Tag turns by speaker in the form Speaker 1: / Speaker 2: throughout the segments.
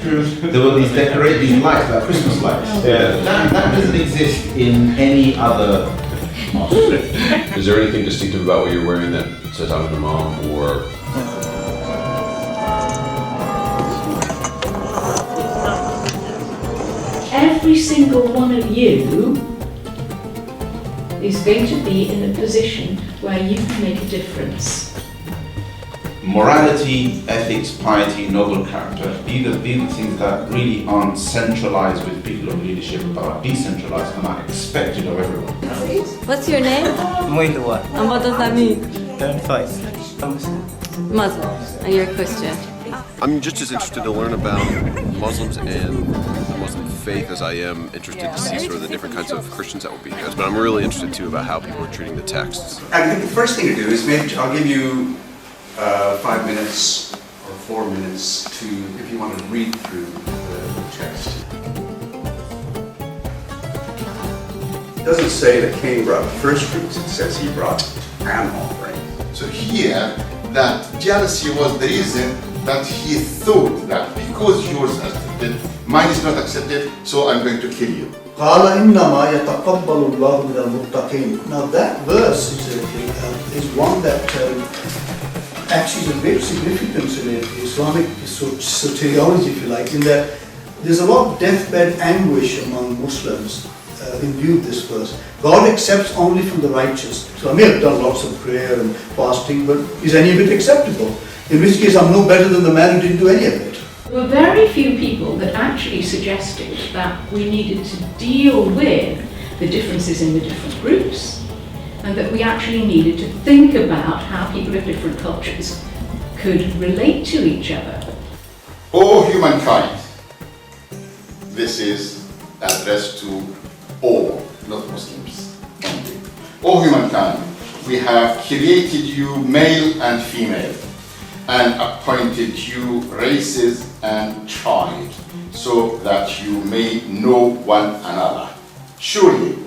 Speaker 1: there were these these lights, like Christmas lights.
Speaker 2: Yeah.
Speaker 1: That doesn't exist in any other mosque.
Speaker 2: Is there anything distinctive about what you're wearing that says I'm an imam, or?
Speaker 3: Every single one of you is going to be in a position where you can make a difference.
Speaker 1: Morality, ethics, piety, noble character, these are the things that really aren't centralized with people of leadership, but are decentralized and are expected of everyone.
Speaker 4: What's your name?
Speaker 5: Ud-Duha.
Speaker 4: And what does that mean?
Speaker 5: 35. I'm Muslim.
Speaker 4: Muslim. And you're a Christian.
Speaker 6: I'm just as interested to learn about Muslims and Muslim faith as I am interested to see sort of the different kinds of Christians that will be here. But I'm really interested too about how people are treating the texts.
Speaker 7: I think the first thing to do is maybe I'll give you 5 minutes or 4 minutes to, if you want to read through the text. It doesn't say that Cain brought first fruits, it says he brought an offering.
Speaker 8: So here, that jealousy was the reason that he thought that because yours is accepted, mine is not accepted, so I'm going to kill you.
Speaker 9: قال إنما يتقبل الله من المتقين. Now that verse is one that actually is of great significance in Islamic soteriology, if you like, in that there's a lot of deathbed anguish among Muslims in view of this verse. God accepts only from the righteous. So I may have done lots of prayer and fasting, but is any of it acceptable? In which case I'm no better than the man who didn't do any of it.
Speaker 3: There were very few people that actually suggested that we needed to deal with the differences in the different groups, and that we actually needed to think about how people of different cultures could relate to each other.
Speaker 8: O humankind, this is addressed to all, not Muslims only. O humankind, we have created you male and female, and appointed you races and tribes, so that you may know one another. Surely,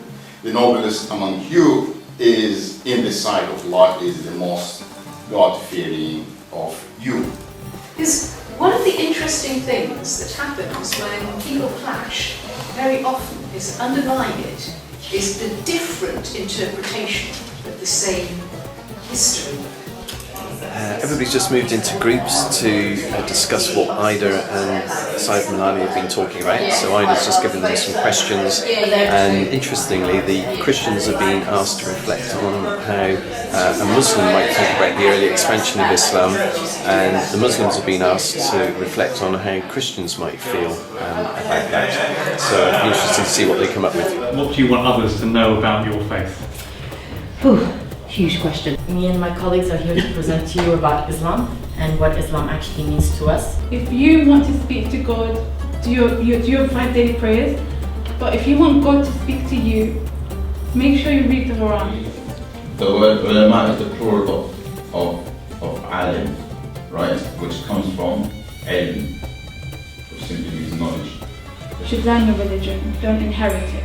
Speaker 8: the noblest among you is in the sight of Allah, is the most God-fearing of you.
Speaker 3: Because one of the interesting things that happens when people clash very often is underlying it is the different interpretation of the same history.
Speaker 5: Everybody's just moved into groups to discuss what Ida and Saif Manali have been talking about. So Ida's just given them some questions, and interestingly the Christians are being asked to reflect on how a Muslim might think about the early expansion of Islam, and the Muslims have been asked to reflect on how Christians might feel about that. So it'll be interesting to see what they come up with.
Speaker 10: What do you want others to know about your faith?
Speaker 11: Huge question. Me and my colleagues are here to present to you about Islam and what Islam actually means to us.
Speaker 12: If you want to speak to God, do your 5 daily prayers. But if you want God to speak to you, make sure you read the Quran.
Speaker 1: The word ulama is the plural of alim, right? Which comes from ilm, which simply means knowledge.
Speaker 12: You should learn your religion, don't inherit it.